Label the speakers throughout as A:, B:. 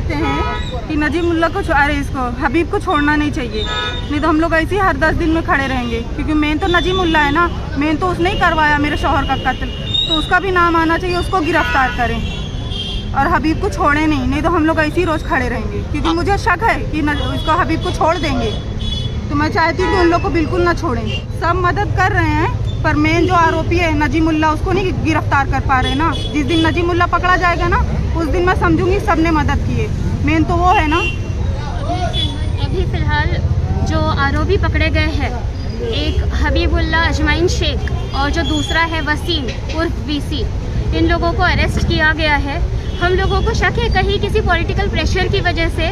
A: चाहते हैं कि नजीब मुल्ला को इसको हबीब को छोड़ना नहीं चाहिए, नहीं तो हम लोग ऐसे ही हर 10 दिन में खड़े रहेंगे, क्योंकि मेन तो नजीब मुल्ला है ना, मेन तो उसने ही करवाया मेरे शौहर का कत्ल, तो उसका भी नाम आना चाहिए, उसको गिरफ्तार करें और हबीब को छोड़े नहीं तो हम लोग ऐसे ही रोज़ खड़े रहेंगे, क्योंकि मुझे शक है कि इसको हबीब को छोड़ देंगे, तो मैं चाहती हूँ कि उन लोग को बिल्कुल ना छोड़ें। सब मदद कर रहे हैं पर मेन जो आरोपी है नजीब मुल्ला उसको नहीं गिरफ्तार कर पा रहे ना। जिस दिन नजीब मुल्ला पकड़ा जाएगा ना उस दिन मैं समझूंगी सबने मदद की है, मेन तो वो है ना।
B: अभी फिलहाल जो आरोपी पकड़े गए हैं, एक हबीबुल्ला अजमाइन शेख और जो दूसरा है वसीम उर्फ वीसी, इन लोगों को अरेस्ट किया गया है। हम लोगों को शक है कहीं किसी पॉलिटिकल प्रेशर की वजह से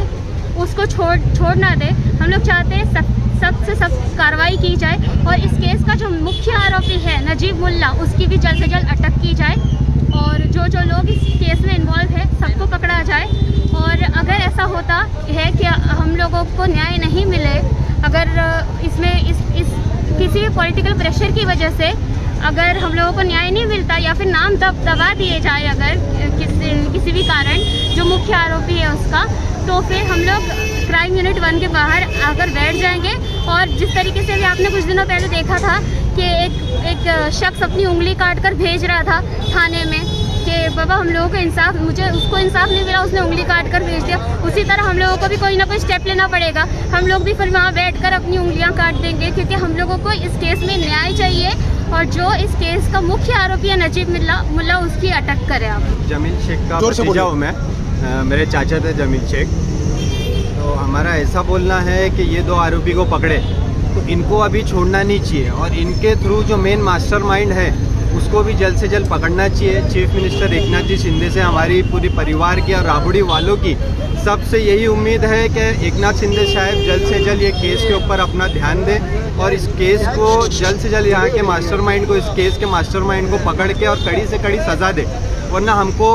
B: उसको छोड़ ना दे। हम लोग चाहते हैं सख्त से सख्त कार्रवाई की जाए और इस केस का जो मुख्य आरोपी है नजीब मुल्ला उसकी भी जल्द से जल्द अटक की जाए और जो लोग इस केस में इन्वॉल्व है सबको पकड़ा जाए। और अगर ऐसा होता है कि हम लोगों को न्याय नहीं मिले, अगर इसमें इस किसी भी पॉलिटिकल प्रेशर की वजह से अगर हम लोगों को न्याय नहीं मिलता या फिर नाम दबा दिए जाए अगर किसी भी कारण जो मुख्य आरोपी है उसका, तो फिर हम लोग क्राइम यूनिट 1 के बाहर आकर बैठ जाएंगे। और जिस तरीके से भी आपने कुछ दिनों पहले देखा था कि एक शख्स अपनी उंगली काट कर भेज रहा था थाने में कि बाबा हम लोगों को इंसाफ, मुझे उसको इंसाफ नहीं मिला, उसने उंगली काट कर भेज दिया, उसी तरह हम लोगों को भी कोई ना कोई स्टेप लेना पड़ेगा। हम लोग भी फिर वहाँ बैठ कर अपनी उंगलियाँ काट देंगे, क्योंकि हम लोगों को इस केस में न्याय चाहिए और जो इस केस का मुख्य आरोपी है नजीब मुल्ला उसकी अटक करे। आप
C: जमील शेख का भतीजा हूँ मैं, मेरे चाचा थे जमील शेख। तो हमारा ऐसा बोलना है कि ये 2 आरोपी को पकड़े तो इनको अभी छोड़ना नहीं चाहिए और इनके थ्रू जो मेन मास्टरमाइंड है उसको भी जल्द से जल्द पकड़ना चाहिए। चीफ मिनिस्टर एकनाथ जी शिंदे से हमारी पूरी परिवार की और राबड़ी वालों की सबसे यही उम्मीद है कि एकनाथ शिंदे साहब जल्द से जल्द ये केस के ऊपर अपना ध्यान दें और इस केस को जल्द से जल्द यहाँ के मास्टरमाइंड को, इस केस के मास्टरमाइंड को पकड़ के और कड़ी से कड़ी सज़ा दे। वरना हमको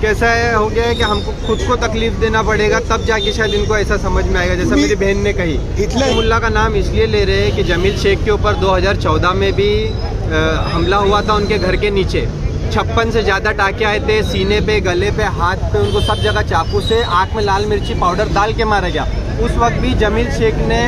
C: कैसा हो गया है कि हमको खुद को तकलीफ देना पड़ेगा, तब जाके शायद इनको ऐसा समझ में आएगा। जैसा मेरी बहन ने कही, मुल्ला का नाम इसलिए ले रहे हैं कि जमील शेख के ऊपर 2014 में भी हमला हुआ था उनके घर के नीचे। 56 से ज़्यादा टाके आए थे, सीने पे, गले पे, हाथ पे, उनको सब जगह चाकू से आँख में लाल मिर्ची पाउडर डाल के मारा गया। उस वक्त भी जमील शेख ने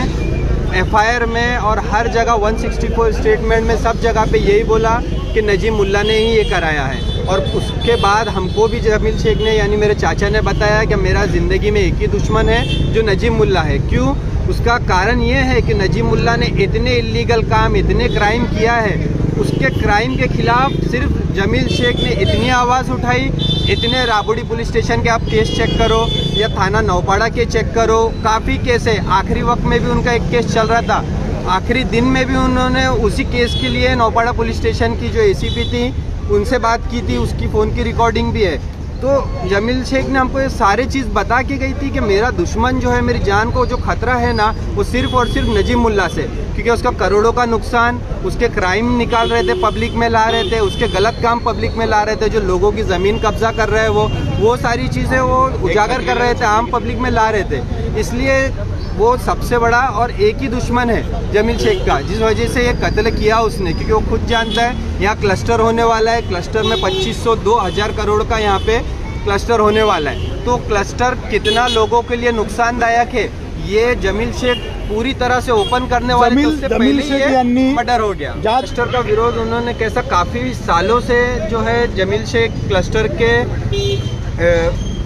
C: FIR में और हर जगह 164 स्टेटमेंट में सब जगह पे यही बोला कि नजीब मुल्ला ने ही ये कराया है। और उसके बाद हमको भी जमील शेख ने यानी मेरे चाचा ने बताया कि मेरा ज़िंदगी में एक ही दुश्मन है जो नजीब मुल्ला है। क्यों? उसका कारण ये है कि नजीब मुल्ला ने इतने इलीगल काम, इतने क्राइम किया है, उसके क्राइम के खिलाफ सिर्फ जमील शेख ने इतनी आवाज़ उठाई, इतने राबड़ी पुलिस स्टेशन के आप केस चेक करो या थाना नौपाड़ा के चेक करो, काफ़ी केस है। आखिरी वक्त में भी उनका एक केस चल रहा था, आखिरी दिन में भी उन्होंने उसी केस के लिए नौपाड़ा पुलिस स्टेशन की जो ACP थी उनसे बात की थी, उसकी फ़ोन की रिकॉर्डिंग भी है। तो जमील शेख ने हमको ये सारी चीज़ बता के गई थी कि मेरा दुश्मन जो है, मेरी जान को जो खतरा है ना, वो सिर्फ और सिर्फ नजीब मुल्ला से, क्योंकि उसका करोड़ों का नुकसान, उसके क्राइम निकाल रहे थे, पब्लिक में ला रहे थे, उसके गलत काम पब्लिक में ला रहे थे, जो लोगों की ज़मीन कब्जा कर रहे हैं वो सारी चीज़ें वो उजागर कर रहे थे, आम पब्लिक में ला रहे थे। इसलिए वो सबसे बड़ा और एक ही दुश्मन है जमील शेख का, जिस वजह से ये कत्ल किया उसने, क्योंकि वो खुद जानता है यहाँ क्लस्टर होने वाला है, क्लस्टर में 2500-2000 करोड़ का यहाँ पे क्लस्टर होने वाला है। तो क्लस्टर कितना लोगों के लिए नुकसानदायक है ये जमील शेख पूरी तरह से ओपन करने वाले तो उससे पहले ये मर्डर हो गया। क्लस्टर का विरोध उन्होंने कैसा काफ़ी सालों से जो है जमील शेख क्लस्टर के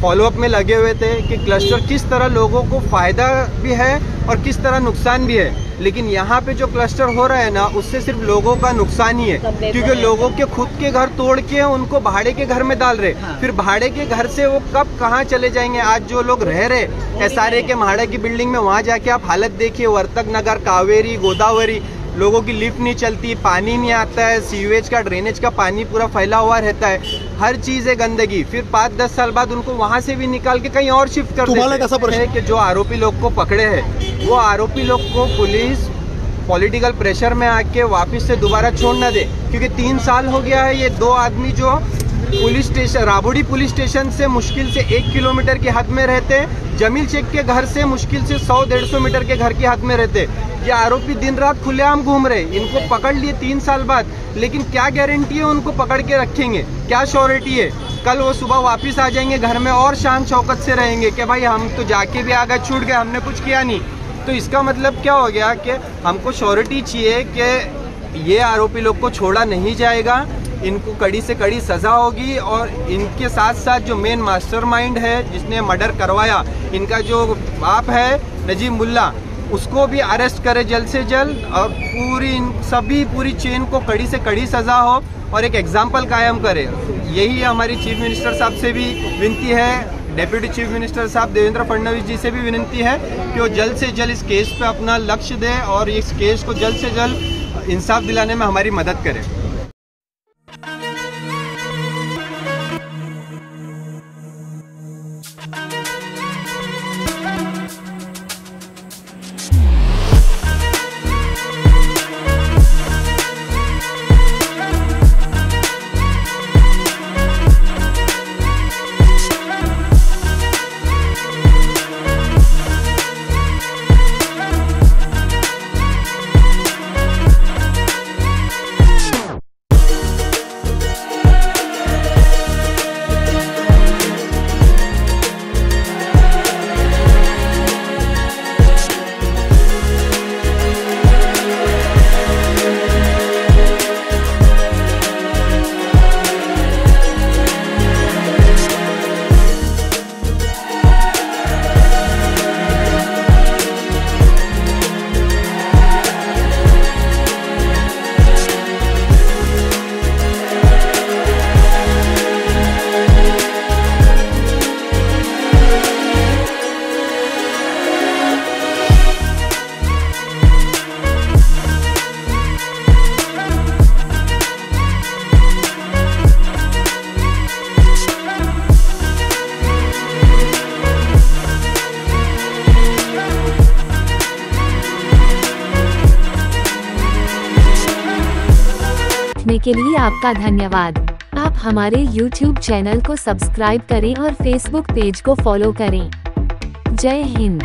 C: फॉलोअप में लगे हुए थे कि क्लस्टर किस तरह लोगों को फ़ायदा भी है और किस तरह नुकसान भी है। लेकिन यहाँ पे जो क्लस्टर हो रहा है ना, उससे सिर्फ लोगों का नुकसान ही है, क्योंकि लोगों के खुद के घर तोड़ के उनको भाड़े के घर में डाल रहे। फिर भाड़े के घर से वो कब कहाँ चले जाएंगे। आज जो लोग रह रहे SRA के म्हाड़ा की बिल्डिंग में, वहाँ जाके आप हालत देखिए, वर्तक नगर, कावेरी, गोदावरी, लोगों की लिफ्ट नहीं चलती, पानी नहीं आता है, सीवेज का, ड्रेनेज का पानी पूरा फैला हुआ रहता है, हर चीज़ है गंदगी। फिर 5-10 साल बाद उनको वहाँ से भी निकाल के कहीं और शिफ्ट कर देते हैं। कि जो आरोपी लोग को पकड़े हैं वो आरोपी लोग को पुलिस पॉलिटिकल प्रेशर में आके वापस से दोबारा छोड़ ना दे, क्योंकि 3 साल हो गया है ये 2 आदमी जो police station, Rabri police station से मुश्किल से 1 किलोमीटर की हद में रहते, जमील शेख के घर से मुश्किल से 100-150 मीटर के घर की हद में रहते। ये आरोपी दिन रात खुलेआम घूम रहे, इनको पकड़ लिए 3 साल बाद, लेकिन क्या गारंटी है उनको पकड़ के रखेंगे, क्या श्योरिटी है? कल वो सुबह वापस आ जाएंगे घर में और शान शौकत से रहेंगे कि भाई हम तो जाके भी आ गए, छूट गए, हमने कुछ किया नहीं। तो इसका मतलब क्या हो गया कि हमको श्योरिटी चाहिए कि ये आरोपी लोग को छोड़ा नहीं जाएगा, इनको कड़ी से कड़ी सज़ा होगी और इनके साथ साथ जो मेन मास्टरमाइंड है जिसने मर्डर करवाया, इनका जो बाप है नजीम मुल्ला, उसको भी अरेस्ट करे जल्द से जल्द और पूरी चेन को कड़ी से कड़ी सज़ा हो और एक एग्जाम्पल कायम करे। यही हमारी चीफ मिनिस्टर साहब से भी विनती है, डेप्यूटी चीफ मिनिस्टर साहब देवेंद्र फडणवीस जी से भी विनती है कि वो जल्द से जल्द इस केस पे अपना लक्ष्य दें और इस केस को जल्द से जल्द इंसाफ दिलाने में हमारी मदद करें।
D: के लिए आपका धन्यवाद। आप हमारे YouTube चैनल को सब्सक्राइब करें और Facebook पेज को फॉलो करें। जय हिंद।